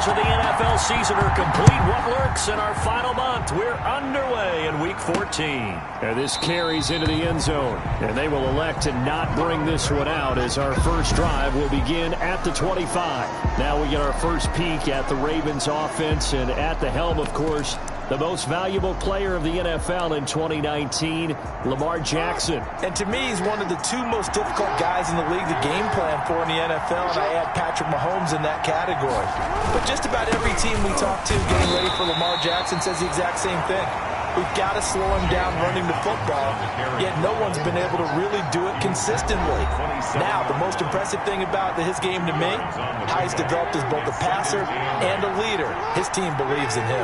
of the NFL season are complete. What lurks in our final month? We're underway in Week 14. And this carries into the end zone. And they will elect to not bring this one out as our first drive will begin at the 25. Now we get our first peek at the Ravens offense. And at the helm, of course, the most valuable player of the NFL in 2019, Lamar Jackson. And to me, he's one of the two most difficult guys in the league to game plan for in the NFL, and I add Patrick Mahomes in that category. But just about every team we talk to getting ready for Lamar Jackson says the exact same thing. We've got to slow him down running the football, yet no one's been able to really do it consistently. Now, the most impressive thing about his game to me, how he's developed as both a passer and a leader. His team believes in him.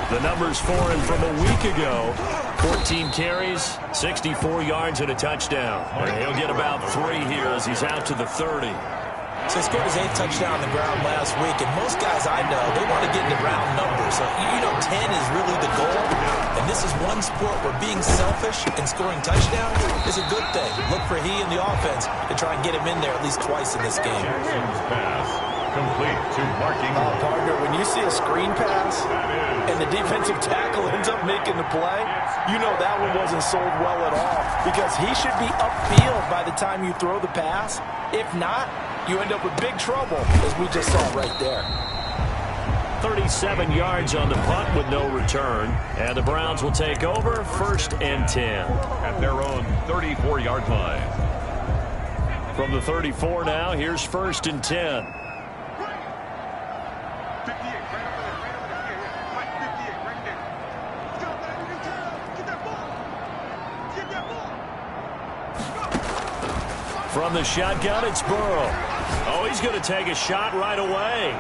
The numbers for him from a week ago: 14 carries, 64 yards, and a touchdown. And he'll get about 3 here as he's out to the 30. So he scored his 8th touchdown on the ground last week, and most guys I know, they want to get into round numbers. So, 10 is really the goal, and this is one sport where being selfish and scoring touchdowns is a good thing. Look for he and the offense to try and get him in there at least twice in this game. Complete to marking. Partner, when you see a screen pass and the defensive tackle ends up making the play, you know that one wasn't sold well at all, because he should be upfield by the time you throw the pass. If not, you end up with big trouble, as we just saw right there. 37 yards on the punt with no return, and the Browns will take over 1st and 10. At their own 34-yard line. From the 34 now, here's 1st and 10. From the shotgun, it's Burrow. Oh, he's going to take a shot right away.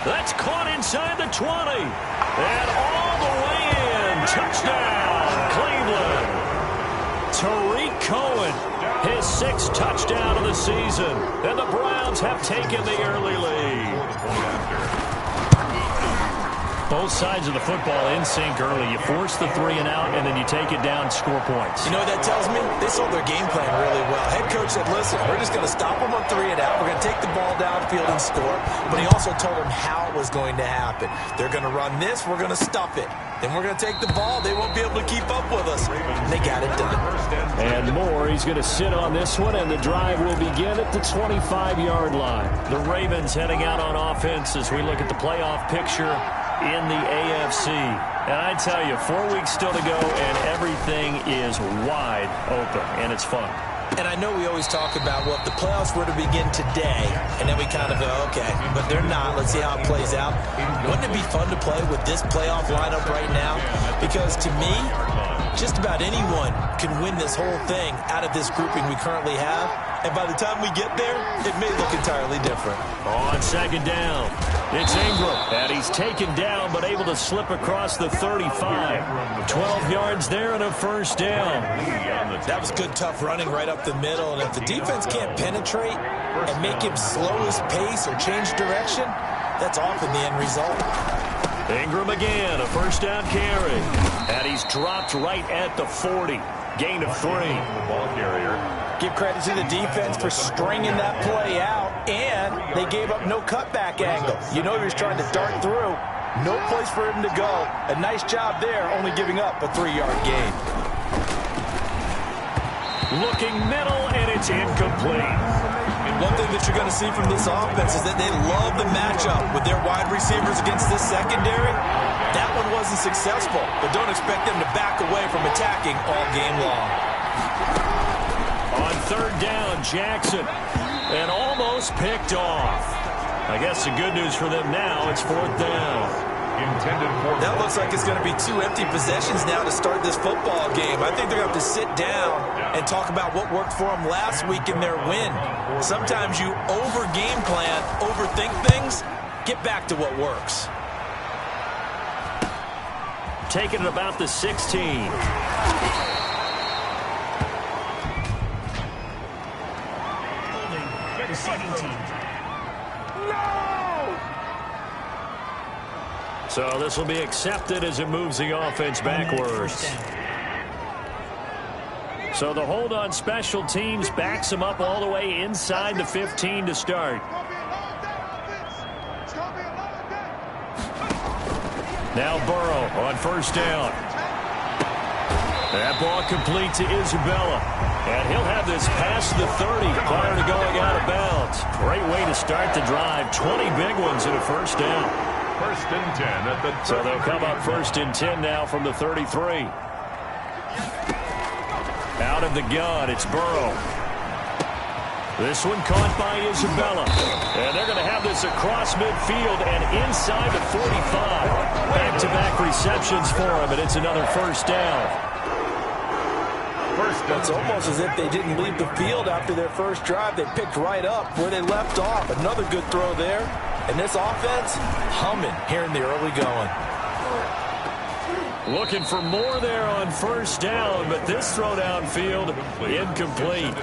That's caught inside the 20. And all the way in. Touchdown, Cleveland. Tariq Cohen, his 6th touchdown of the season. And the Browns have taken the early lead. Both sides of the football in sync early. You force the 3 and out, and then you take it down, score points. You know what that tells me? They sold their game plan really well. Head coach said, listen, we're just going to stop them on 3 and out. We're going to take the ball downfield and score. But he also told them how it was going to happen. They're going to run this. We're going to stuff it. Then we're going to take the ball. They won't be able to keep up with us. And they got it done. And more. He's going to sit on this one, and the drive will begin at the 25-yard line. The Ravens heading out on offense as we look at the playoff picture in the AFC. And I tell you, 4 weeks still to go, and everything is wide open, and it's fun. And I know we always talk about, well, if the playoffs were to begin today, and then we kind of go, okay, but they're not. Let's see how it plays out. Wouldn't it be fun to play with this playoff lineup right now? Because to me, just about anyone can win this whole thing out of this grouping we currently have. And by the time we get there, it may look entirely different. On 2nd down, it's Ingram. And he's taken down, but able to slip across the 35. 12 yards there and a 1st down. That was good, tough running right up the middle. And if the defense can't penetrate and make him slow his pace or change direction, that's often the end result. Ingram again, a 1st down carry. And he's dropped right at the 40. Gain of 3. Ball carrier. Give credit to the defense for stringing that play out, and they gave up no cutback angle. You know he was trying to dart through. No place for him to go. A nice job there, only giving up a 3-yard gain. Looking middle, and it's incomplete. One thing that you're going to see from this offense is that they love the matchup with their wide receivers against this secondary. That one wasn't successful, but don't expect them to back away from attacking all game long. On 3rd down, Jackson, and almost picked off. I guess the good news for them now, it's 4th down. Intended for that looks like it's going to be 2 empty possessions now to start this football game. I think they're going to have to sit down and talk about what worked for them last week in their win. Sometimes you over-game plan, overthink things. Get back to what works. Taking it about the 16. Receiving team. No! So this will be accepted as it moves the offense backwards. So the hold on special teams backs them up all the way inside the 15 to start. Now Burrow on first down. That ball complete to Isabella. And he'll have this past the 30 prior to going out of bounds. Great way to start the drive. 20 big ones in a first down. First and 10 at the 30. So they'll come up first and 10 now from the 33. Out of the gun, it's Burrow. This one caught by Isabella. And they're going to have this across midfield and inside the 45. Back-to-back receptions for him, and it's another first down. It's almost as if they didn't leave the field after their first drive. They picked right up where they left off. Another good throw there. And this offense, humming here in the early going. Looking for more there on first down, but this throw downfield, incomplete.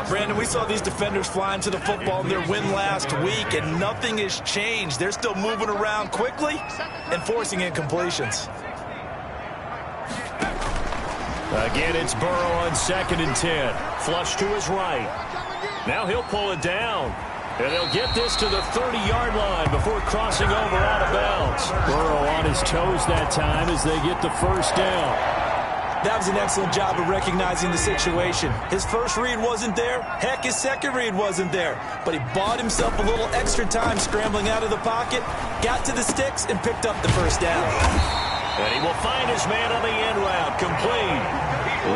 Brandon, we saw these defenders flying to the football in their win last week, and nothing has changed. They're still moving around quickly and forcing incompletions. Again, it's Burrow on second and 10. Flush to his right. Now he'll pull it down. And they'll get this to the 30-yard line before crossing over out of bounds. Burrow on his toes that time as they get the first down. That was an excellent job of recognizing the situation. His first read wasn't there. Heck, his second read wasn't there. But he bought himself a little extra time scrambling out of the pocket, got to the sticks, and picked up the first down. And he will find his man on the end route. Complete.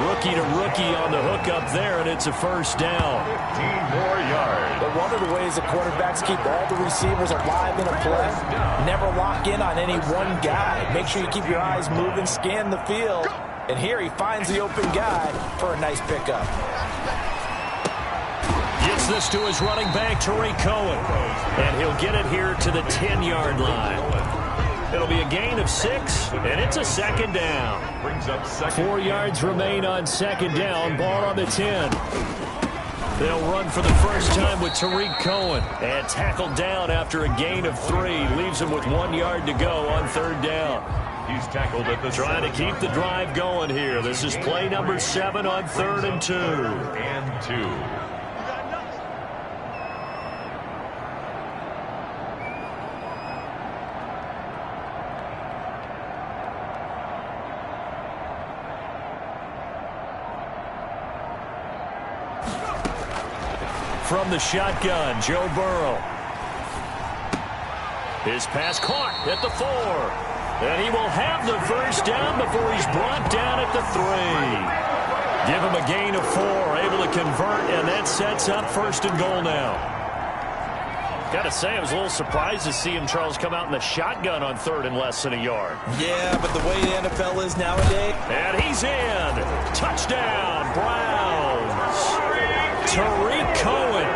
Rookie to rookie on the hook up there, and it's a first down. 15 more yards. But one of the ways the quarterbacks keep all the receivers alive in a play, never lock in on any one guy. Make sure you keep your eyes moving, scan the field. And here he finds the open guy for a nice pickup. Gets this to his running back, Tariq Cohen. And he'll get it here to the 10-yard line. It'll be a gain of 6, and it's a second down. Brings up second. 4 yards remain on second down. Ball on the 10. They'll run for the first time with Tariq Cohen. And tackled down after a gain of 3. Leaves him with 1 yard to go on third down. He's tackled at the Trying to keep the drive going here. This is play number 7 on 3rd and 2. And 2. From the shotgun, Joe Burrow. His pass caught at the 4. And he will have the first down before he's brought down at the 3. Give him a gain of 4, able to convert, and that sets up first and goal now. Got to say, I was a little surprised to see him, Charles, come out in the shotgun on 3rd and less than a yard. Yeah, but the way the NFL is nowadays. And he's in. Touchdown, Browns. Tariq Cohen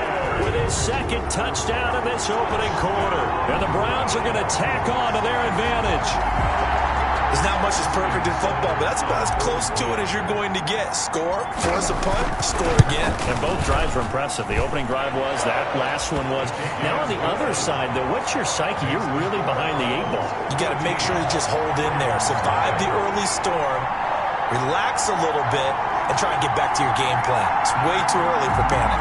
with his second touchdown in this opening quarter. And the Browns are going to tack on to their advantage. There's not much that's perfect in football, but that's about as close to it as you're going to get. Score, force a punt, score again. And both drives were impressive. The opening drive was, that last one was. Now on the other side, though, what's your psyche? You're really behind the 8 ball. You got to make sure you just hold in there. Survive the early storm, relax a little bit, and try and get back to your game plan. It's way too early for panic.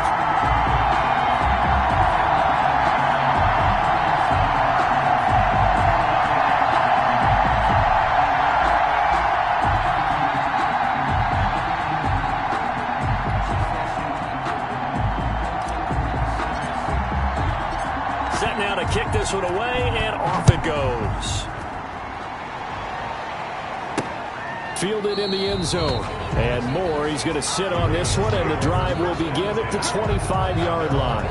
Set now to kick this one away, and off it goes. Fielded in the end zone. And more, he's going to sit on this one, and the drive will begin at the 25-yard line.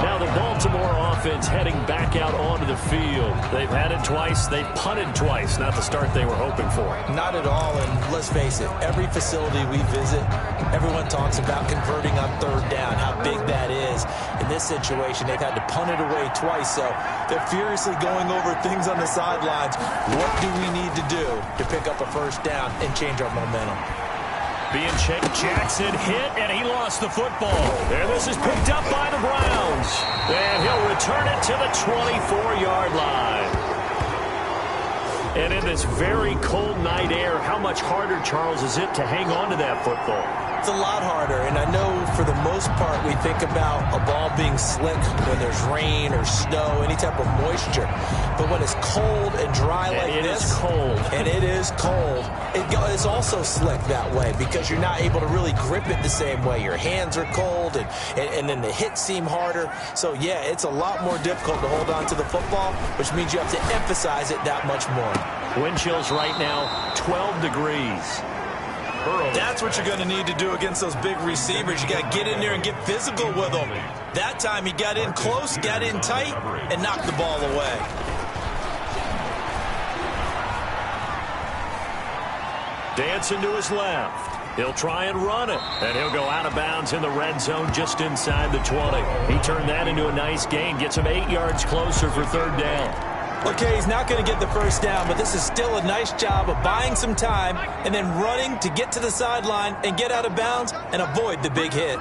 Now the Baltimore offense heading back out onto the field. They've had it twice. They've punted twice. Not the start they were hoping for. Not at all, and let's face it, every facility we visit, everyone talks about converting on 3rd down, how big that is. In this situation, they've had to punt it away twice, so they're furiously going over things on the sidelines. What do we need to do to pick up a first down and change our momentum? Being checked, Jackson hit, and he lost the football. And this is picked up by the Browns. And he'll return it to the 24-yard line. And in this very cold night air, how much harder, Charles, is it to hang on to that football? It's a lot harder, and I know for the most part we think about a ball being slick when there's rain or snow, any type of moisture. But when it's cold and dry like this, and it is cold, it's also slick that way because you're not able to really grip it the same way. Your hands are cold, and then the hits seem harder. So, yeah, it's a lot more difficult to hold on to the football, which means you have to emphasize it that much more. Wind chills right now, 12 degrees. That's what you're going to need to do against those big receivers. You got to get in there and get physical with them. That time he got in close, got in tight, and knocked the ball away. Dancing to his left. He'll try and run it, and he'll go out of bounds in the red zone just inside the 20. He turned that into a nice gain, gets him 8 yards closer for third down. Okay, he's not going to get the first down, but this is still a nice job of buying some time and then running to get to the sideline and get out of bounds and avoid the big hit.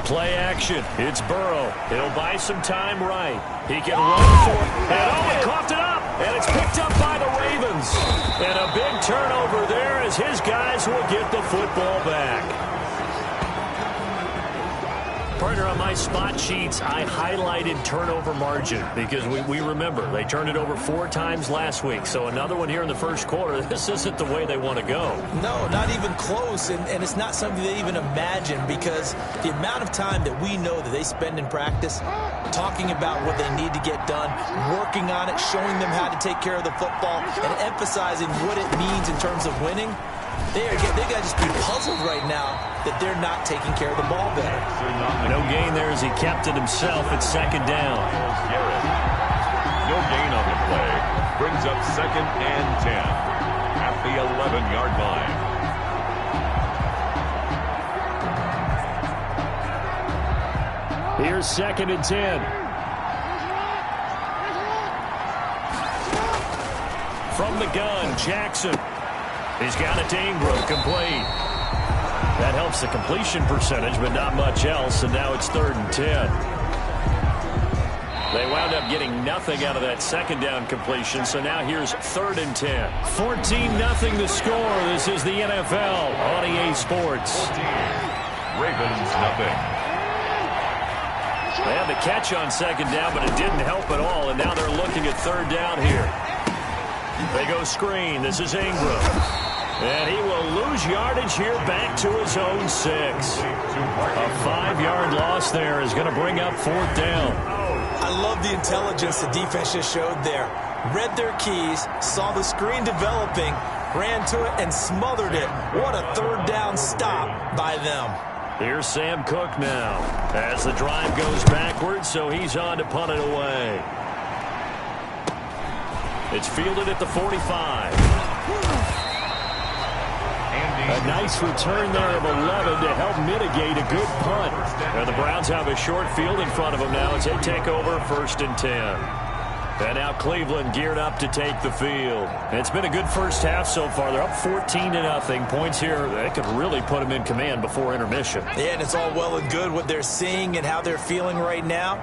Play action. It's Burrow. He'll buy some time right. He can run for it. And he coughed it up. And it's picked up by the Ravens. And a big turnover there as his guys will get the football back. Partner, on my spot sheets, I highlighted turnover margin because we remember they turned it over 4 times last week. So another one here in the first quarter. This isn't the way they want to go. No, not even close. And it's not something they even imagine because the amount of time that we know that they spend in practice talking about what they need to get done, working on it, showing them how to take care of the football, and emphasizing what it means in terms of winning. They got to just be puzzled right now that they're not taking care of the ball better. No gain there as he kept it himself at second down. No gain on the play. Brings up 2nd and 10 at the 11-yard line. Here's 2nd and 10. From the gun, Jackson. He's got it to Ingram, complete. That helps the completion percentage, but not much else, and now it's 3rd and 10. They wound up getting nothing out of that second down completion, so now here's 3rd and 10. 14-0 the score. This is the NFL on EA Sports. 14. Ravens nothing. They had the catch on second down, but it didn't help at all, and now they're looking at 3rd down here. They go screen. This is Ingram. And he will lose yardage here back to his own 6. A 5-yard loss there is going to bring up 4th down. I love the intelligence the defense just showed there. Read their keys, saw the screen developing, ran to it, and smothered it. What a 3rd down stop by them. Here's Sam Cook now as the drive goes backwards, so he's on to punt it away. It's fielded at the 45. A nice return there of 11 to help mitigate a good punt. And the Browns have a short field in front of them now as they take over 1st and 10. And now Cleveland geared up to take the field. And it's been a good first half so far. They're up 14-0. Points here that could really put them in command before intermission. Yeah, and it's all well and good what they're seeing and how they're feeling right now.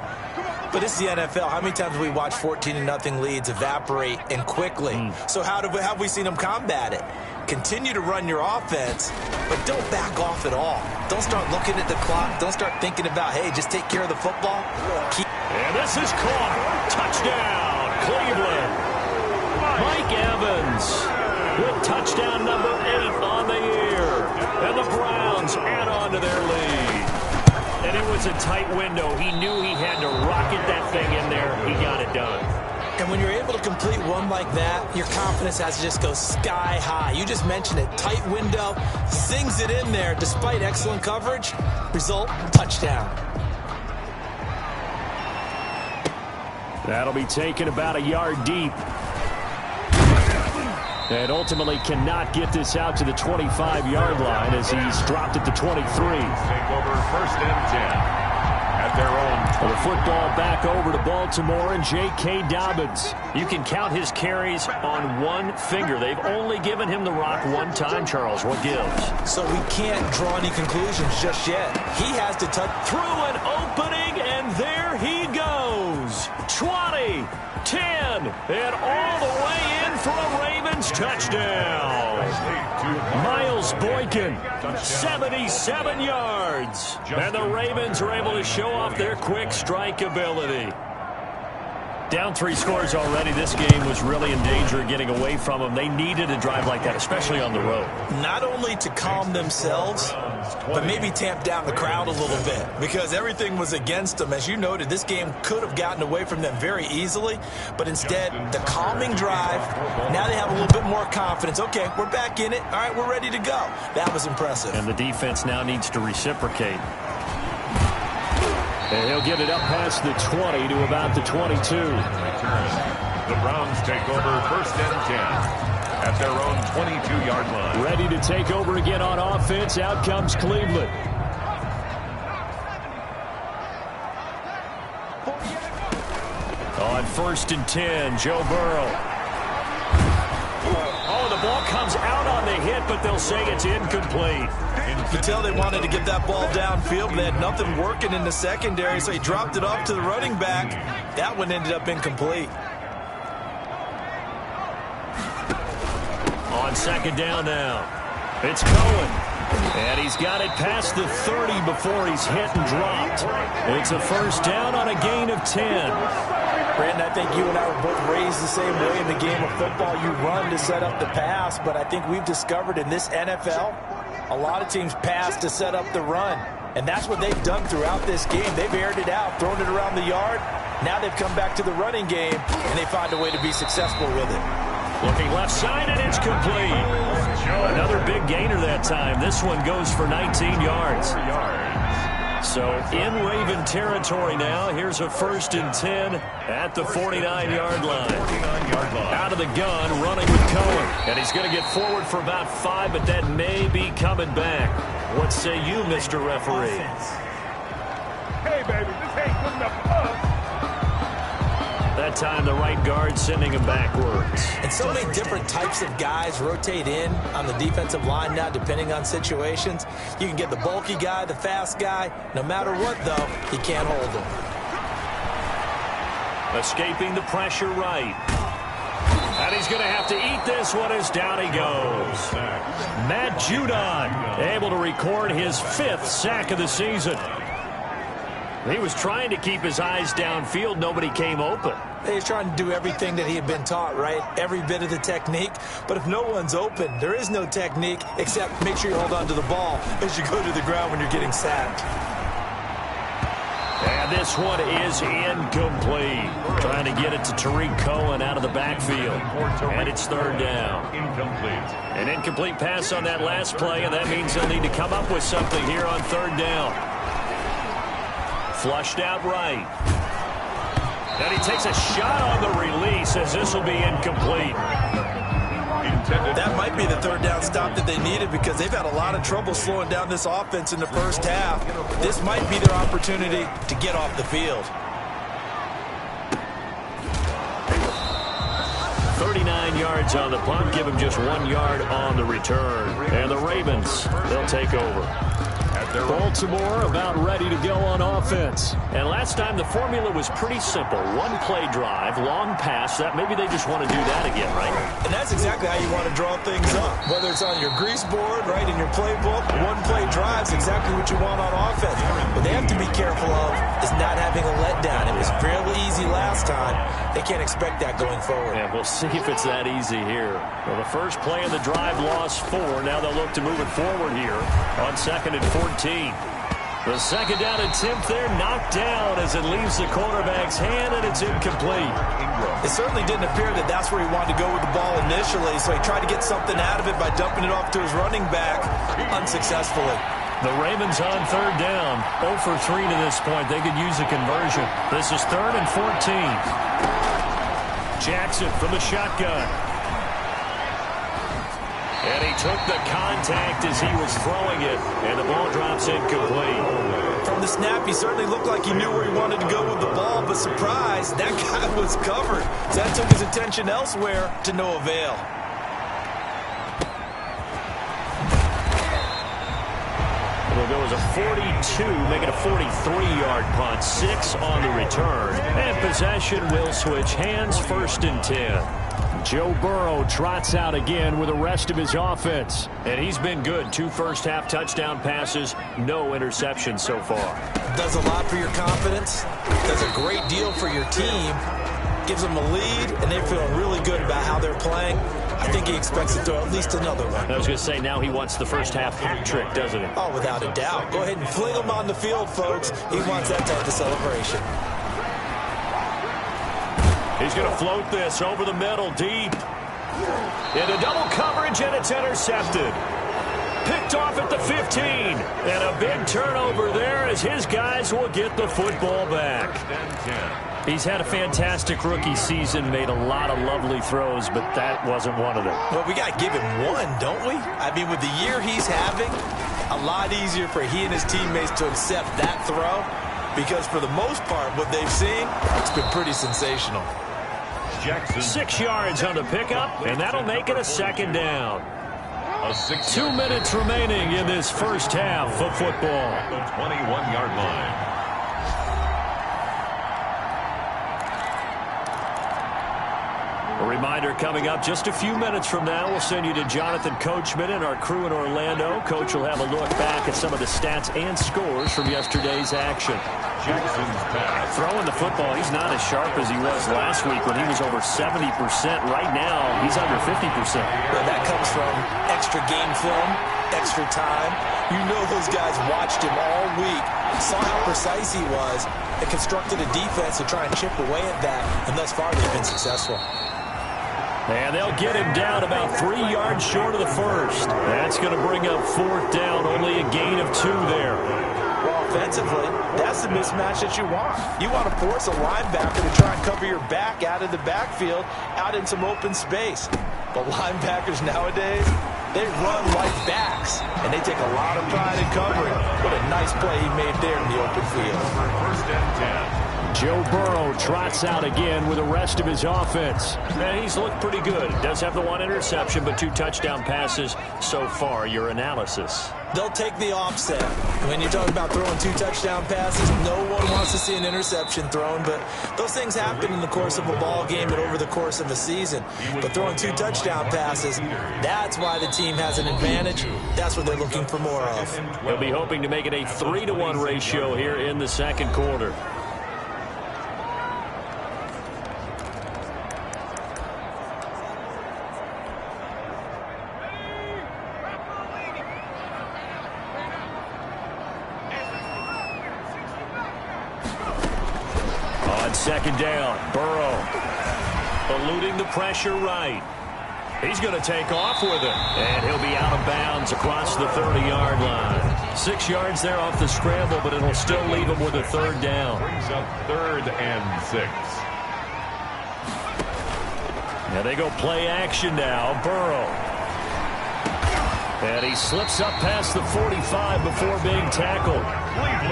But it's the NFL. How many times have we watched 14-0 leads evaporate and quickly? So how have we seen them combat it? Continue to run your offense, but don't back off at all. Don't start looking at the clock. Don't start thinking about, hey, just take care of the football. And this is caught. Touchdown, Cleveland. Mike Evans with touchdown number 8 on the year. And the Browns add on to their lead. And it was a tight window. He knew he had to rocket that thing in there. He got it done. And when you're able to complete one like that, your confidence has to just go sky high. You just mentioned it. Tight window, sings it in there despite excellent coverage. Result, touchdown. That'll be taken about a yard deep. And ultimately cannot get this out to the 25-yard line as he's dropped at the 23. Take over 1st and 10. At their own. The football back over to Baltimore and J.K. Dobbins. You can count his carries on one finger. They've only given him the rock one time, Charles. What gives? So we can't draw any conclusions just yet. He has to touch through an opening, and there he goes. 20, 10, and all the way in for a Ravens touchdown. Miles Boykin, 77 yards. And the Ravens are able to show off their quick strike ability. Down 3 scores already. This game was really in danger of getting away from them. They needed a drive like that, especially on the road. Not only to calm themselves, but maybe tamp down the crowd a little bit, because everything was against them. As you noted, this game could have gotten away from them very easily, but instead, the calming drive, now they have a little bit more confidence. Okay, we're back in it. All right, we're ready to go. That was impressive. And the defense now needs to reciprocate. And he'll get it up past the 20 to about the 22. The Browns take over 1st and 10 at their own 22-yard line. Ready to take over again on offense. Out comes Cleveland. On 1st and 10, Joe Burrow. Oh, the ball comes out on the hit, but they'll say it's incomplete. You can tell they wanted to get that ball downfield. They had nothing working in the secondary, so he dropped it off to the running back. That one ended up incomplete. On 2nd down now, it's Cohen. And he's got it past the 30 before he's hit and dropped. It's a 1st down on a gain of 10. Brandon, I think you and I were both raised the same way in the game of football. You run to set up the pass, but I think we've discovered in this NFL, a lot of teams pass to set up the run. And that's what they've done throughout this game. They've aired it out, thrown it around the yard. Now they've come back to the running game, and they find a way to be successful with it. Looking left side, and it's complete. Another big gainer that time. This one goes for 19 yards. So in Raven territory now. Here's a 1st and 10 at the 49-yard line. Out of the gun, running with Cohen. And he's going to get forward for about 5, but that may be coming back. What say you, Mr. Referee? Hey, baby, this ain't good enough for us. That time, the right guard sending him backwards. And so many different types of guys rotate in on the defensive line now, depending on situations. You can get the bulky guy, the fast guy. No matter what, though, he can't hold him. Escaping the pressure right. And he's going to have to eat this one as down he goes. Matt Judon able to record his 5th sack of the season. He was trying to keep his eyes downfield. Nobody came open. He's trying to do everything that he had been taught, right? Every bit of the technique. But if no one's open, there is no technique except make sure you hold on to the ball as you go to the ground when you're getting sacked. And this one is incomplete. Trying to get it to Tariq Cohen out of the backfield. And it's 3rd down. Incomplete. An incomplete pass on that last play, and that means they'll need to come up with something here on 3rd down. Flushed out right. And he takes a shot on the release as this will be incomplete. That might be the 3rd down stop that they needed, because they've had a lot of trouble slowing down this offense in the first half. This might be their opportunity to get off the field. 39 yards on the punt, give him just 1 yard on the return. And the Ravens, they'll take over. Baltimore about ready to go on offense. And last time the formula was pretty simple. 1-play drive, long pass. That maybe they just want to do that again, right? And that's exactly how you want to draw things up. Whether it's on your grease board, right, in your playbook, 1-play drive is exactly what you want on offense. What they have to be careful of is not having a letdown. It was fairly easy last time. They can't expect that going forward. And we'll see if it's that easy here. Well, the first play of the drive lost 4. Now they'll look to move it forward here on 2nd and 14. The 2nd down attempt there knocked down as it leaves the quarterback's hand, and it's incomplete. It certainly didn't appear that that's where he wanted to go with the ball initially, so he tried to get something out of it by dumping it off to his running back unsuccessfully. The Ravens on 3rd down, 0 for 3 to this point. They could use a conversion. This is 3rd and 14. Jackson from the shotgun. And he took the contact as he was throwing it, and the ball drops incomplete. From the snap, he certainly looked like he knew where he wanted to go with the ball, but surprise, that guy was covered. So that took his attention elsewhere to no avail. go as a 42, make it a 43-yard punt, 6 on the return. And possession will switch hands, 1st and 10. Joe Burrow trots out again with the rest of his offense. And he's been good. 2 first-half touchdown passes, no interceptions so far. Does a lot for your confidence, does a great deal for your team, gives them a lead, and they're feeling really good about how they're playing. I think he expects to throw at least another one. I was going to say, now he wants the first-half hat trick, doesn't he? Oh, without a doubt. Go ahead and fling him on the field, folks. He wants that type of celebration. He's going to float this over the middle, deep. Into double coverage, and it's intercepted. Picked off at the 15. And a big turnover there as his guys will get the football back. He's had a fantastic rookie season, made a lot of lovely throws, but that wasn't one of them. Well, we got to give him one, don't we? I mean, with the year he's having, a lot easier for he and his teammates to accept that throw, because for the most part, what they've seen, it's been pretty sensational. 6 yards on the pickup, and that'll make it a 2nd down. 2 minutes remaining in this first half of football. The 21-yard line. A reminder coming up just a few minutes from now, we'll send you to Jonathan Coachman and our crew in Orlando. Coach will have a look back at some of the stats and scores from yesterday's action. Jackson's pass. Throwing the football, he's not as sharp as he was last week when he was over 70%. Right now, he's under 50%. Well, that comes from extra game film, extra time. You know those guys watched him all week, saw how precise he was, and constructed a defense to try and chip away at that, and thus far they've been successful. And they'll get him down about 3 yards short of the first. That's going to bring up 4th down, only a gain of 2 there. Well, offensively, that's the mismatch that you want. You want to force a linebacker to try and cover your back out of the backfield, out in some open space. But linebackers nowadays, they run like backs, and they take a lot of pride in covering. What a nice play he made there in the open field. 1st and 10. Joe Burrow trots out again with the rest of his offense. And he's looked pretty good. Does have the 1 interception, but 2 touchdown passes so far. Your analysis? They'll take the offset. When you're talking about throwing 2 touchdown passes, no one wants to see an interception thrown, but those things happen in the course of a ball game and over the course of a season. But throwing 2 touchdown passes, that's why the team has an advantage. That's what they're looking for more of. They'll be hoping to make it a 3-to-1 ratio here in the 2nd quarter. On 2nd down, Burrow eluding the pressure right. He's going to take off with it, and he'll be out of bounds across the 30-yard line. 6 yards there off the scramble, but it'll still leave him with a 3rd down. Brings up 3rd and 6. Now they go play action now. Burrow. And he slips up past the 45 before being tackled.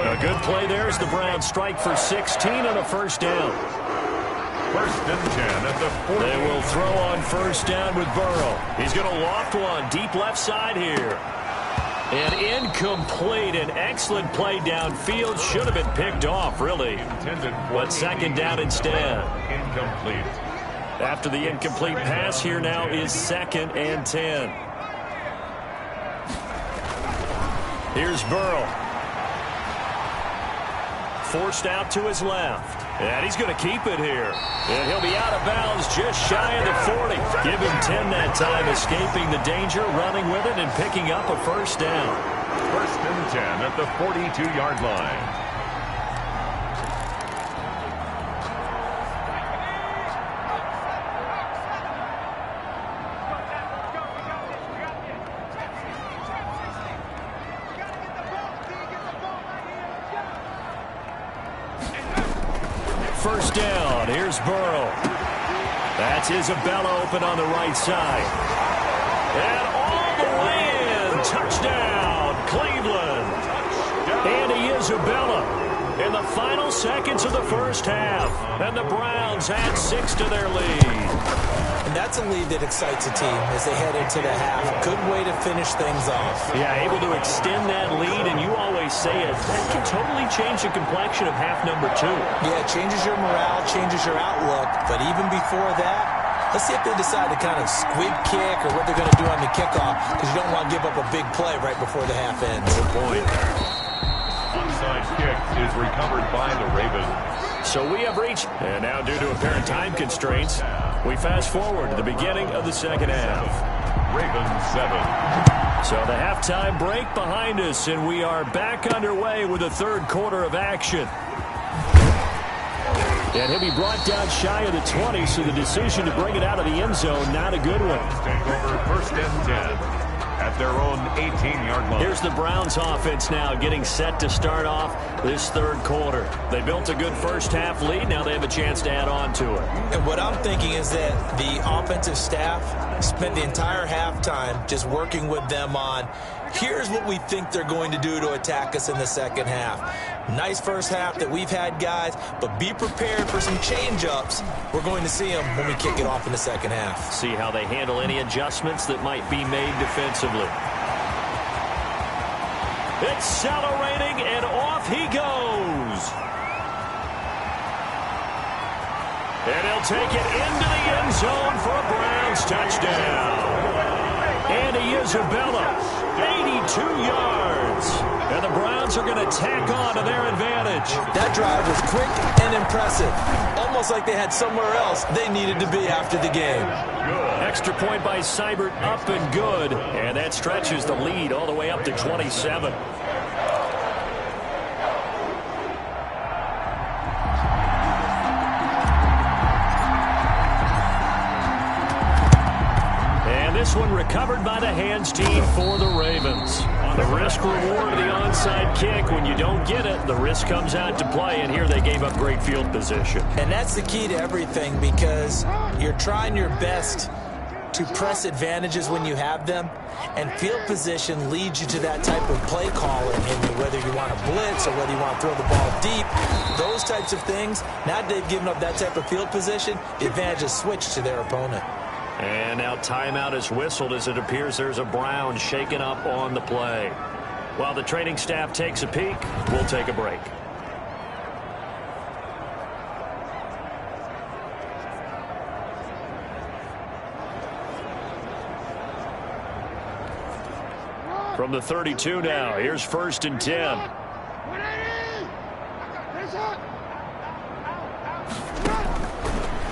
A good play there as the Browns strike for 16 on a 1st down. 1st and 10 at the 40. They will throw on 1st down with Burrow. He's going to loft one deep left side here. And incomplete. An excellent play downfield. Should have been picked off, really. But 2nd down instead. Incomplete. After the incomplete pass, here now is 2nd and 10. Here's Burrow. Forced out to his left. And he's going to keep it here. And he'll be out of bounds just shy of the 40. Give him 10 that time, escaping the danger, running with it, and picking up a 1st down. 1st and 10 at the 42-yard line. First down. Here's Burrow. That's Isabella open on the right side. And all the way in. Touchdown, Cleveland. Andy Isabella. in the final seconds of the first half. And the Browns add 6 to their lead. And that's a lead that excites a team as they head into the half. Good way to finish things off. Yeah, able to extend that lead, and you always say it, that can totally change the complexion of half number 2. Yeah, it changes your morale, changes your outlook. But even before that, let's see if they decide to kind of squib kick or what they're going to do on the kickoff, because you don't want to give up a big play right before the half ends. Good point. Onside kick is recovered by the Ravens. So we have reached, and now due to apparent time constraints, we fast forward to the beginning of the second half. Ravens 7. So the halftime break behind us, and we are back underway with the third quarter of action. And he'll be brought down shy of the 20, so the decision to bring it out of the end zone, not a good one. Take over first and 10 at their own 18-yard line. Here's the Browns offense now getting set to start off this third quarter. They built a good first half lead. Now they have a chance to add on to it. And what I'm thinking is that the offensive staff spent the entire halftime just working with them on, here's what we think they're going to do to attack us in the second half. Nice first half that we've had, guys, but be prepared for some change-ups. We're going to see them when we kick it off in the second half. See how they handle any adjustments that might be made defensively. Accelerating, and off he goes. And he'll take it into the end zone for a Browns touchdown. Andy Isabella, 82 yards. And the Browns are going to tack on to their advantage. That drive was quick and impressive. Almost like they had somewhere else they needed to be after the game. Extra point by Seibert, up and good. And that stretches the lead all the way up to 27. This one recovered by the hands team for the Ravens. The risk reward of the onside kick. When you don't get it, the risk comes out to play, and here they gave up great field position. And that's the key to everything, because you're trying your best to press advantages when you have them, and field position leads you to that type of play calling, and whether you want to blitz or whether you want to throw the ball deep, those types of things. Now they've given up that type of field position, the advantage is switched to their opponent. And now timeout is whistled as it appears there's a Brown shaken up on the play. While the training staff takes a peek, we'll take a break. From the 32 now, here's first and 10.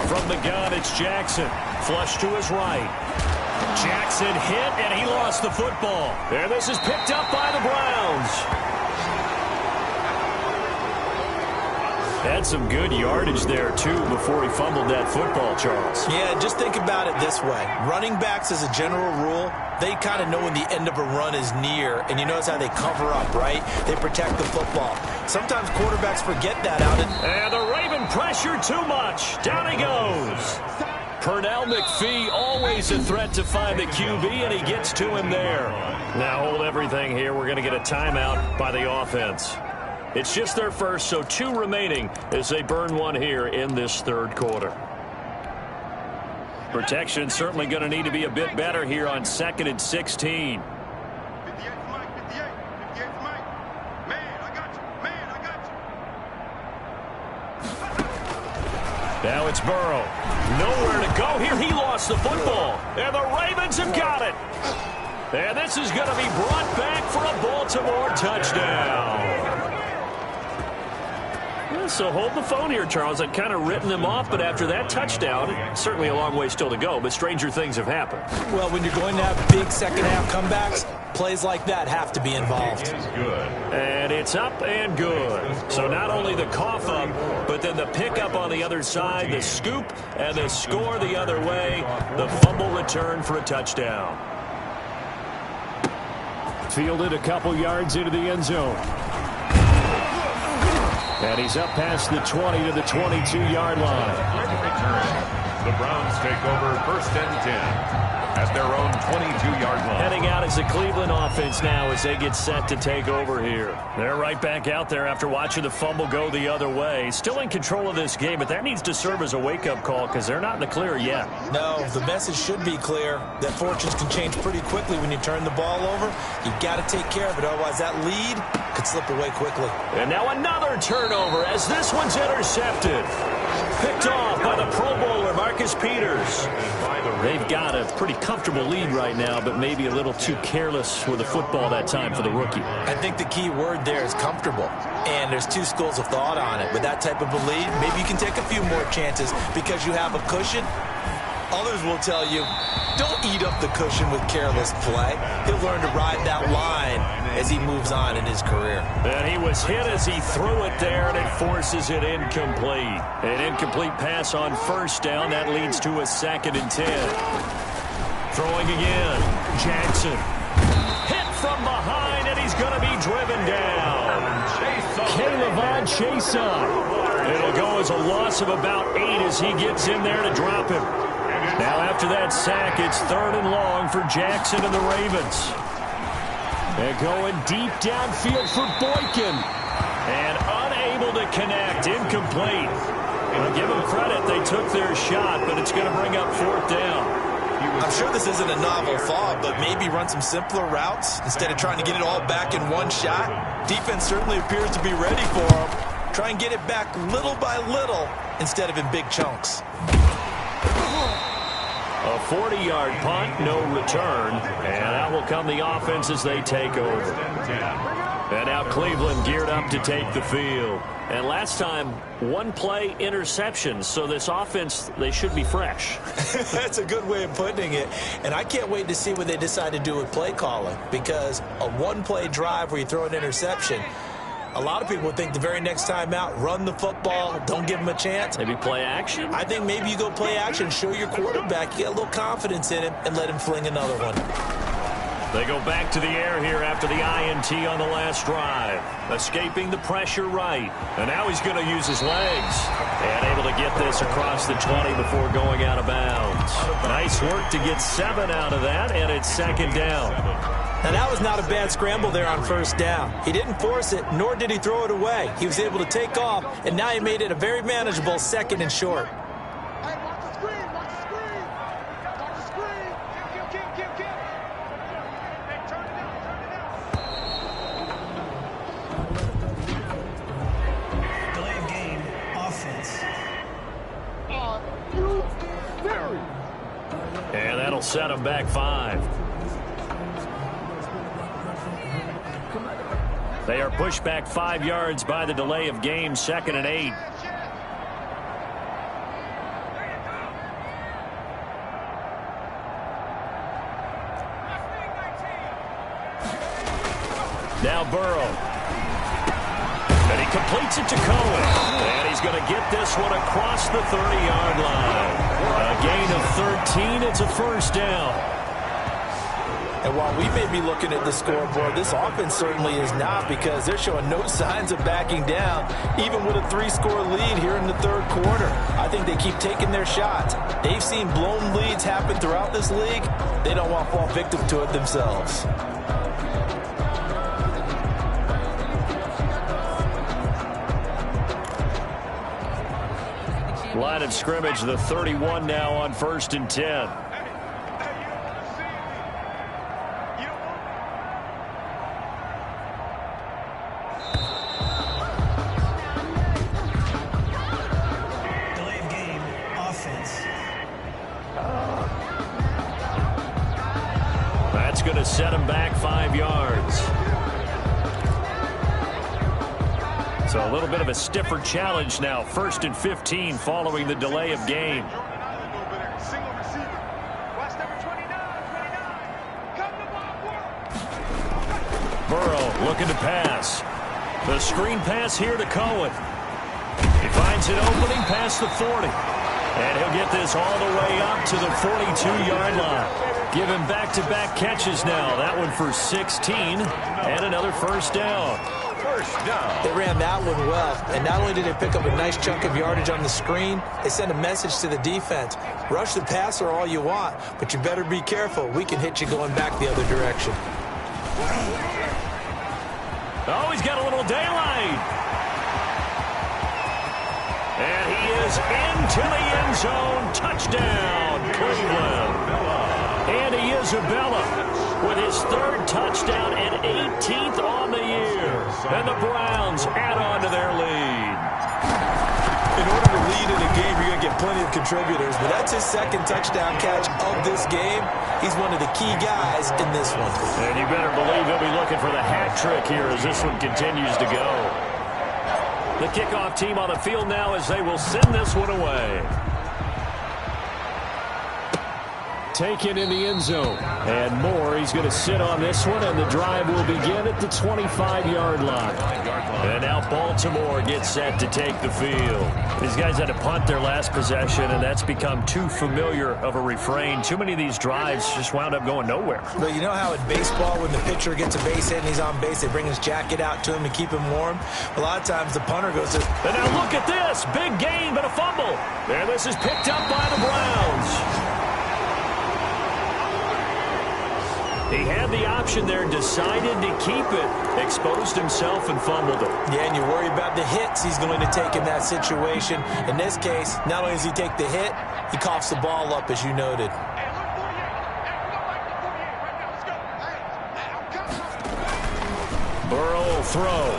From the gun, it's Jackson. Flush to his right. Jackson hit, and he lost the football. And this is picked up by the Browns. Had some good yardage there, too, before he fumbled that football, Charles. Yeah, just think about it this way. Running backs, as a general rule, they kind of know when the end of a run is near, and you notice how they cover up, right? They protect the football. Sometimes quarterbacks forget that out. And the Raven pressure too much. Down he goes. Pernell McPhee, always a threat to find the QB, and he gets to him there. Now hold everything here. We're going to get a timeout by the offense. It's just their first, so 2 remaining as they burn one here in this third quarter. Protection certainly going to need to be a bit better here on 2nd and 16. Now it's Burrow. Nowhere to go here. He lost the football. And the Ravens have got it. And this is going to be brought back for a Baltimore touchdown. So hold the phone here, Charles. I'd kind of written them off, but after that touchdown, certainly a long way still to go, but stranger things have happened. Well, when you're going to have big second-half comebacks, plays like that have to be involved. And it's up and good. So not only the cough up, but then the pickup on the other side, the scoop, and the score the other way, the fumble return for a touchdown. Fielded a couple yards into the end zone. And he's up past the 20 to the 22-yard line. The Browns take over first and 10. at their own 22-yard line. Heading out as the Cleveland offense now as they get set to take over here. They're right back out there after watching the fumble go the other way. Still in control of this game, but that needs to serve as a wake-up call because they're not in the clear yet. No, the message should be clear that fortunes can change pretty quickly when you turn the ball over. You've got to take care of it, otherwise that lead could slip away quickly. And now another turnover as this one's intercepted. Picked off by the Pro Bowler, Marcus Peters. They've got a pretty comfortable lead right now, but maybe a little too careless with the football that time for the rookie. I think the key word there is comfortable. And there's two schools of thought on it. With that type of a lead, maybe you can take a few more chances because you have a cushion. Others will tell you, don't eat up the cushion with careless play. He'll learn to ride that line as he moves on in his career. And he was hit as he threw it there, and it forces it incomplete. An incomplete pass on first down. That leads to a 2nd and 10. Throwing again. Jackson. Hit from behind, and he's going to be driven down. Caleb Chason. It'll go as a loss of about 8 as he gets in there to drop him. Now after that sack, it's 3rd and long for Jackson and the Ravens. They're going deep downfield for Boykin. And unable to connect. Incomplete. I'll give them credit. They took their shot, but it's going to bring up 4th down. I'm sure this isn't a novel thought, but maybe run some simpler routes instead of trying to get it all back in one shot. Defense certainly appears to be ready for him. Try and get it back little by little instead of in big chunks. A 40-yard punt, no return, and out will come the offense as they take over. And now Cleveland geared up to take the field. And last time, 1-play interception, so this offense, they should be fresh. That's a good way of putting it. And I can't wait to see what they decide to do with play calling, because a 1-play drive where you throw an interception, a lot of people would think the very next time out, run the football, don't give him a chance. Maybe play action? I think maybe you go play action, show your quarterback, you get a little confidence in him, and let him fling another one. They go back to the air here after the INT on the last drive. Escaping the pressure right. And now he's going to use his legs. And able to get this across the 20 before going out of bounds. Nice work to get 7 out of that, and it's 2nd down. Now, that was not a bad scramble there on 1st down. He didn't force it, nor did he throw it away. He was able to take off, and now he made it a very manageable 2nd and short. Hey, watch the screen, watch the screen. Watch the screen. Kill. Hey, turn it down, Delay of game, offense. You serious? And that'll set him back 5. They are pushed back 5 yards by the delay of game, 2nd and 8. Now Burrow. And he completes it to Cohen. And he's going to get this one across the 30-yard line. A gain of 13. It's a 1st down. And while we may be looking at the scoreboard, this offense certainly is not, because they're showing no signs of backing down, even with a 3-score lead here in the 3rd quarter. I think they keep taking their shots. They've seen blown leads happen throughout this league. They don't want to fall victim to it themselves. Line of scrimmage, the 31 now on 1st and 10. That's going to set him back 5 yards. So a little bit of a stiffer challenge now. 1st and 15 following the delay of game. Burrow looking to pass. The screen pass here to Cohen. He finds an opening past the 40. And he'll get this all the way up to the 42-yard line. Give him back-to-back catches now. That one for 16 and another 1st down. First down. They ran that one well, and not only did they pick up a nice chunk of yardage on the screen, they sent a message to the defense. Rush the passer all you want, but you better be careful. We can hit you going back the other direction. Oh, he's got a little daylight. And he is into the end zone. Touchdown, Cleveland. Andy Isabella with his third touchdown and 18th on the year. And the Browns add on to their lead. In order to lead in a game, you're going to get plenty of contributors, but that's his second touchdown catch of this game. He's one of the key guys in this one. And you better believe he'll be looking for the hat trick here as this one continues to go. The kickoff team on the field now as they will send this one away. Taken in the end zone. And more, he's going to sit on this one, and the drive will begin at the 25-yard line. And now Baltimore gets set to take the field. These guys had to punt their last possession, and that's become too familiar of a refrain. Too many of these drives just wound up going nowhere. But you know how in baseball, when the pitcher gets a base hit and he's on base, they bring his jacket out to him to keep him warm? A lot of times the punter goes to... And now look at this. Big gain, but a fumble. And this is picked up by the Browns. He had the option there, decided to keep it, exposed himself and fumbled it. Yeah, and you worry about the hits he's going to take in that situation. In this case, not only does he take the hit, he coughs the ball up, as you noted. Burrow will throw.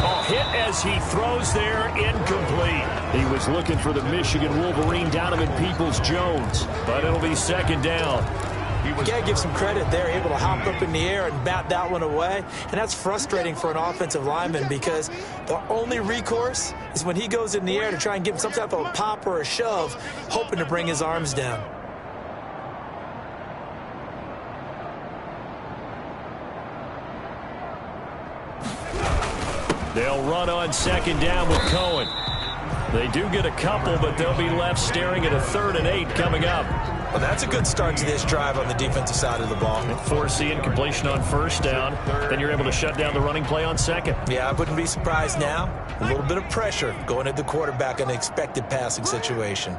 Oh, hit as he throws there, incomplete. He was looking for the Michigan Wolverine, Donovan Peoples-Jones. But it'll be second down. You got to give some credit there, able to hop up in the air and bat that one away. And that's frustrating for an offensive lineman because the only recourse is when he goes in the air to try and give him some type of a pop or a shove, hoping to bring his arms down. They'll run on second down with Cohen. They do get a couple, but they'll be left staring at a 3rd and 8 coming up. Well, that's a good start to this drive on the defensive side of the ball. Force the incompletion on first down. Then you're able to shut down the running play on second. Yeah, I wouldn't be surprised now. A little bit of pressure going at the quarterback in an expected passing situation.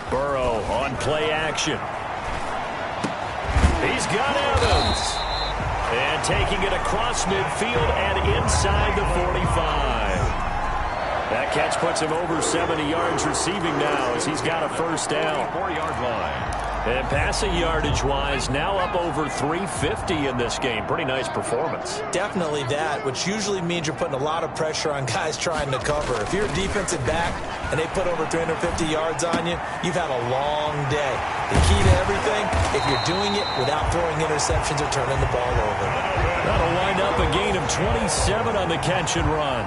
Burrow on play action. He's got Evans. And taking it across midfield and inside the 45. That catch puts him over 70 yards receiving now as he's got a first down. 4-yard line. And passing yardage-wise, now up over 350 in this game. Pretty nice performance. Definitely that, which usually means you're putting a lot of pressure on guys trying to cover. If you're a defensive back and they put over 350 yards on you, you've had a long day. The key to everything, if you're doing it without throwing interceptions or turning the ball over. That'll wind up a gain of 27 on the catch and run.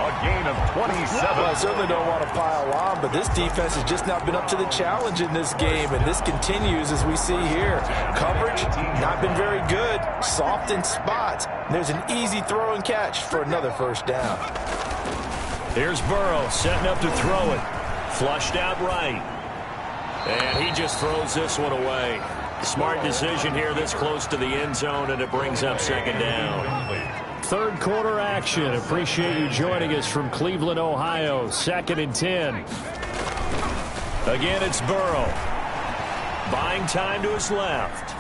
A gain of 27. Well, I certainly don't want to pile on, but this defense has just not been up to the challenge in this game, and this continues as we see here. Coverage, not been very good. Soft in spots. And there's an easy throw and catch for another first down. Here's Burrow setting up to throw it. Flushed out right. And he just throws this one away. Smart decision here this close to the end zone, and it brings up second down. Third quarter action. Appreciate you joining us from Cleveland, Ohio. 2nd and 10. Again, it's Burrow. Buying time to his left.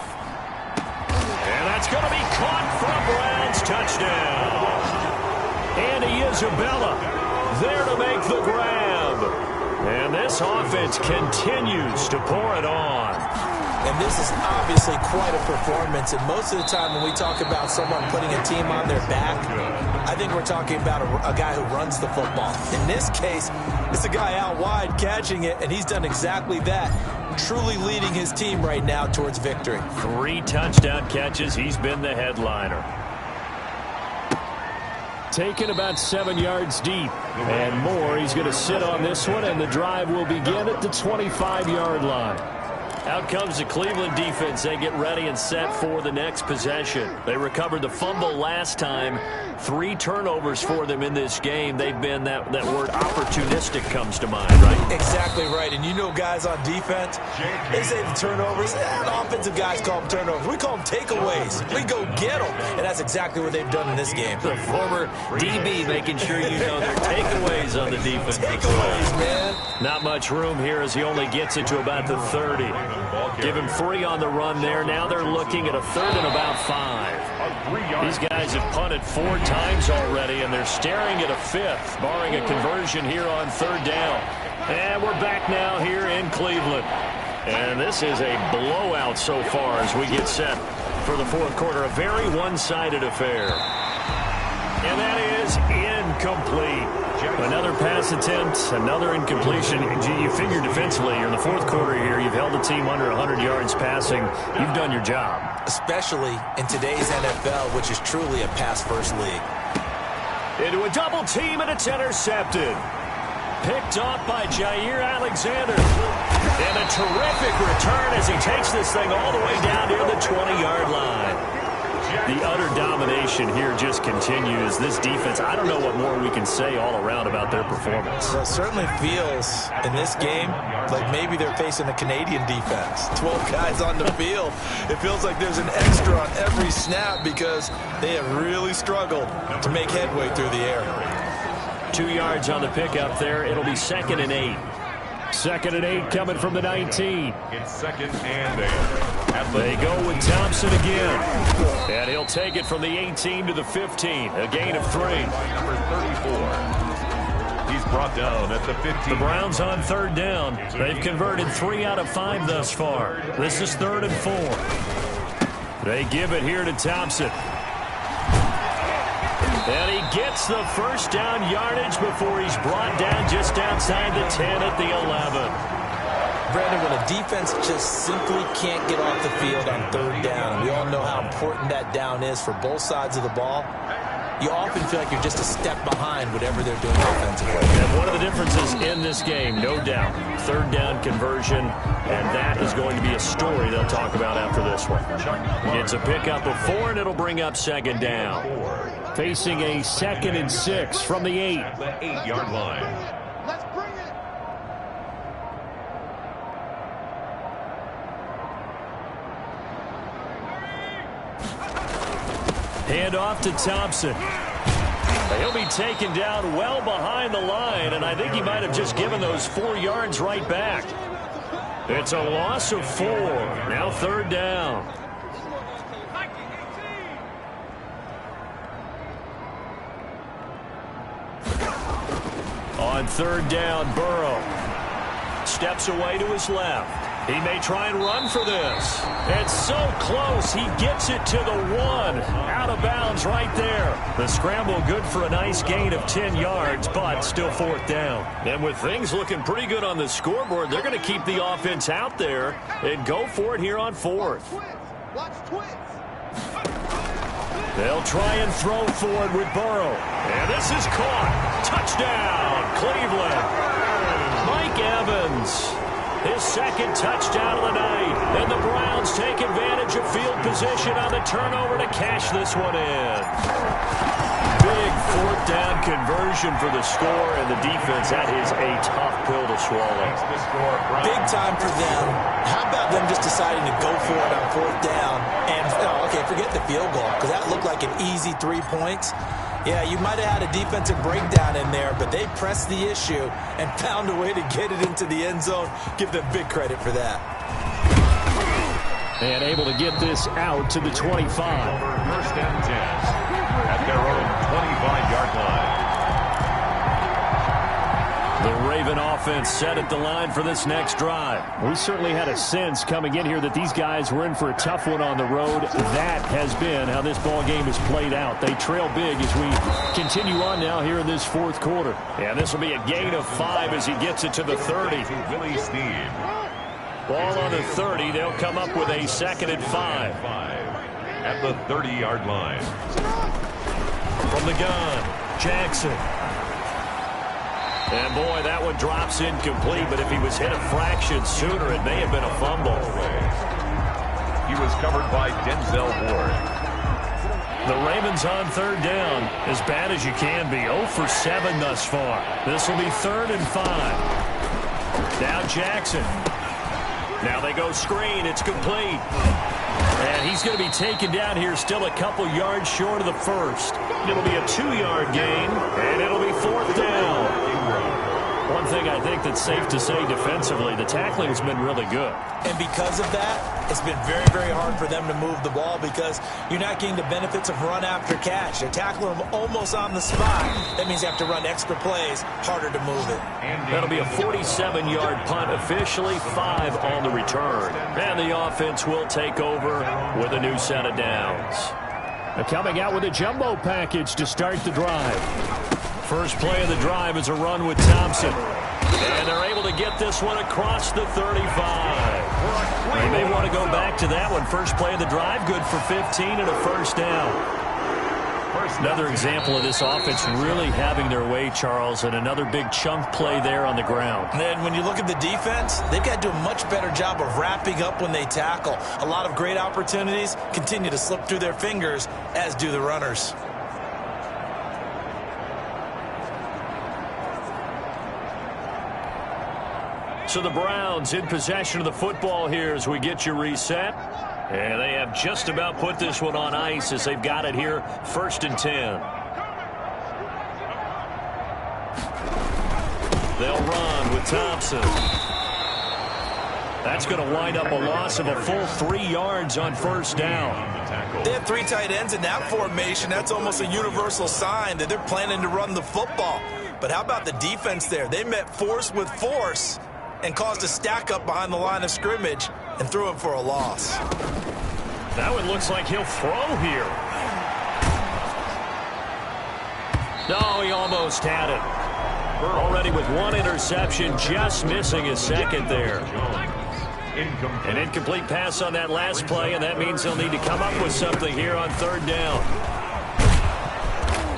And that's going to be caught for a Browns touchdown. Andy Isabella there to make the grab. And this offense continues to pour it on. And this is obviously quite a performance. And most of the time when we talk about someone putting a team on their back, I think we're talking about a guy who runs the football. In this case, it's a guy out wide catching it, and he's done exactly that, truly leading his team right now towards victory. 3 touchdown catches. He's been the headliner. Taken about 7 yards deep. And more, he's going to sit on this one, and the drive will begin at the 25-yard line. Out comes the Cleveland defense. They get ready and set for the next possession. They recovered the fumble last time. 3 turnovers for them in this game. They've been, that word opportunistic comes to mind, right? Exactly right. And you know guys on defense, they say the turnovers. The offensive guys call them turnovers. We call them takeaways. We go get them. And that's exactly what they've done in this game. The former DB making sure you know their takeaways on the defense. Takeaways, man. Not much room here as he only gets it to about the 30. Give him 3 on the run there. Now they're looking at a 3rd and about 5. These guys have punted 4 times already, and they're staring at a 5th, barring a conversion here on 3rd down. And we're back now here in Cleveland. And this is a blowout so far as we get set for the 4th quarter. A very one-sided affair. And that is incomplete. Another pass attempt, another incompletion. You figure defensively, you're in the 4th quarter here. You've held the team under 100 yards passing. You've done your job. Especially in today's NFL, which is truly a pass-first league. Into a double team, and it's intercepted. Picked off by Jair Alexander. And a terrific return as he takes this thing all the way down near the 20-yard line. The utter domination here just continues. This defense, I don't know what more we can say all around about their performance. Well, it certainly feels in this game like maybe they're facing a Canadian defense. 12 guys on the field. It feels like there's an extra on every snap because they have really struggled to make headway through the air. 2 yards on the pickup there. It'll be 2nd and 8. 2nd and 8 coming from the 19. It's 2nd and 8. They go with Thompson again. And he'll take it from the 18 to the 15. A gain of 3. Number 34. He's brought down at the 15. The Browns on 3rd down. They've converted 3 out of 5 thus far. This is 3rd and 4. They give it here to Thompson. And he gets the first down yardage before he's brought down just outside the 10 at the 11. Brandon, when a defense just simply can't get off the field on 3rd down, and we all know how important that down is for both sides of the ball, you often feel like you're just a step behind whatever they're doing offensively. And one of the differences in this game, no doubt, 3rd down conversion, and that is going to be a story they'll talk about after this one. It's a pickup of 4, and it'll bring up 2nd down. Facing a 2nd and 6 from the 8. The 8-yard line. Let's bring it. Hand off to Thompson. He'll be taken down well behind the line, and I think he might have just given those 4 yards right back. It's a loss of 4. Now 3rd down. On 3rd down, Burrow steps away to his left. He may try and run for this. It's so close. He gets it to the 1. Out of bounds right there. The scramble good for a nice gain of 10 yards, but still 4th down. And with things looking pretty good on the scoreboard, they're going to keep the offense out there and go for it here on 4th. Watch twins. They'll try and throw for it with Burrow. And this is caught. Touchdown, Cleveland. Mike Evans. His 2nd touchdown of the night. And the Browns take advantage of field position on the turnover to cash this one in. Big 4th down conversion for the score, and the defense, that is a tough pill to swallow. Big time for them. How about them just deciding to go for it on 4th down? And, okay, forget the field goal, because that looked like an easy 3 points. Yeah, you might have had a defensive breakdown in there, but they pressed the issue and found a way to get it into the end zone. Give them big credit for that. And able to get this out to the 25. 1st and 10 at their own 25-yard line. The Raven offense set at the line for this next drive. We certainly had a sense coming in here that these guys were in for a tough one on the road. That has been how this ball game has played out. They trail big as we continue on now here in this 4th quarter. And this will be a gain of 5 as he gets it to the 30. Willie Snead. Ball on the 30. They'll come up with a 2nd and 5. At the 30-yard line. From the gun, Jackson. And, boy, that one drops incomplete, but if he was hit a fraction sooner, it may have been a fumble. He was covered by Denzel Ward. The Ravens on third down, as bad as you can be. 0 for 7 thus far. This will be 3rd and 5. Now Jackson. Now they go screen. It's complete. And he's going to be taken down here, still a couple yards short of the first. It'll be a 2-yard gain, and it'll be 4th down. One thing I think that's safe to say defensively, the tackling has been really good. And because of that, it's been very, very hard for them to move the ball because you're not getting the benefits of run after catch. They're tackling them almost on the spot. That means you have to run extra plays, harder to move it. That'll be a 47-yard punt, officially 5 on the return. And the offense will take over with a new set of downs. Coming out with a jumbo package to start the drive. First play of the drive is a run with Thompson. And they're able to get this one across the 35. They may want to go back to that one. First play of the drive, good for 15 and a first down. Another example of this offense really having their way, Charles, and another big chunk play there on the ground. And then when you look at the defense, they've got to do a much better job of wrapping up when they tackle. A lot of great opportunities continue to slip through their fingers, as do the runners. So the Browns in possession of the football here as we get you reset. And they have just about put this one on ice as they've got it here, 1st and 10. They'll run with Thompson. That's going to wind up a loss of a full 3 yards on first down. They have 3 tight ends in that formation. That's almost a universal sign that they're planning to run the football. But how about the defense there? They met force with force and caused a stack up behind the line of scrimmage and threw him for a loss. That one looks like he'll throw here. No, he almost had it. Already with 1 interception, just missing his second there. An incomplete pass on that last play, and that means they'll need to come up with something here on 3rd down.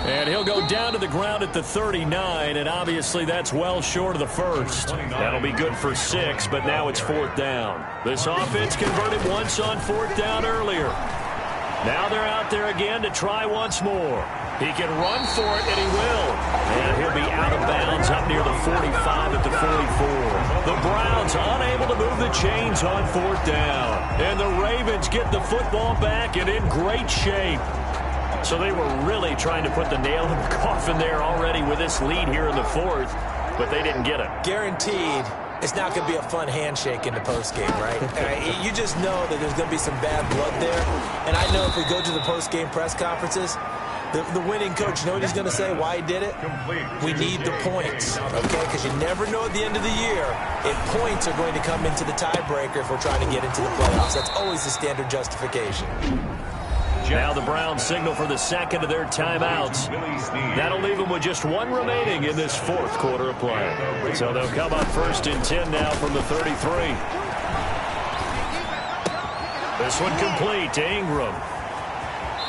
And he'll go down to the ground at the 39, and obviously that's well short of the first. That'll be good for 6, but now it's 4th down. This offense converted once on 4th down earlier. Now they're out there again to try once more. He can run for it, and he will. And he'll be out of bounds up near the 45 at the 44. The Browns unable to move the chains on 4th down. And the Ravens get the football back and in great shape. So they were really trying to put the nail in the coffin there already with this lead here in the 4th, but they didn't get it. Guaranteed, it's not going to be a fun handshake in the postgame, right? You just know that there's going to be some bad blood there. And I know if we go to the postgame press conferences, the winning coach, you know what he's going to say, why he did it? We need the points, okay? Because you never know at the end of the year if points are going to come into the tiebreaker if we're trying to get into the playoffs. That's always the standard justification. Now the Browns signal for the second of their timeouts. That'll leave them with just 1 remaining in this 4th quarter of play. So they'll come up 1st and 10 now from the 33. This one complete to Ingram.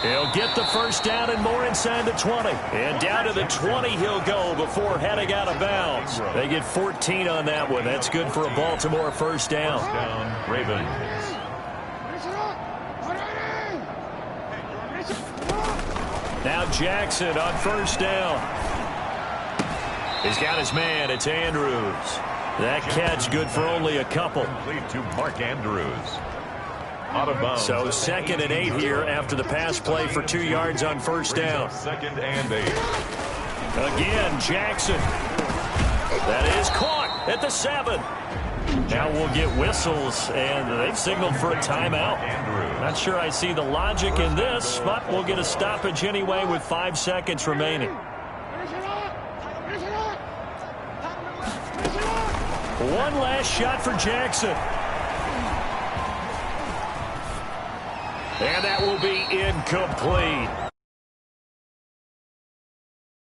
He'll get the first down and more inside the 20. And down to the 20 he'll go before heading out of bounds. They get 14 on that one. That's good for a Baltimore first down. Ravens. Now Jackson on first down. He's got his man. It's Andrews. That catch good for only a couple. Complete to Mark Andrews. Out of bounds. So 2nd and 8 here after the pass play for 2 yards on first down. 2nd and 8. Again, Jackson. That is caught at the 7. Now we'll get whistles, and they've signaled for a timeout. Not sure I see the logic in this, but we'll get a stoppage anyway with 5 seconds remaining. One last shot for Jackson. And that will be incomplete.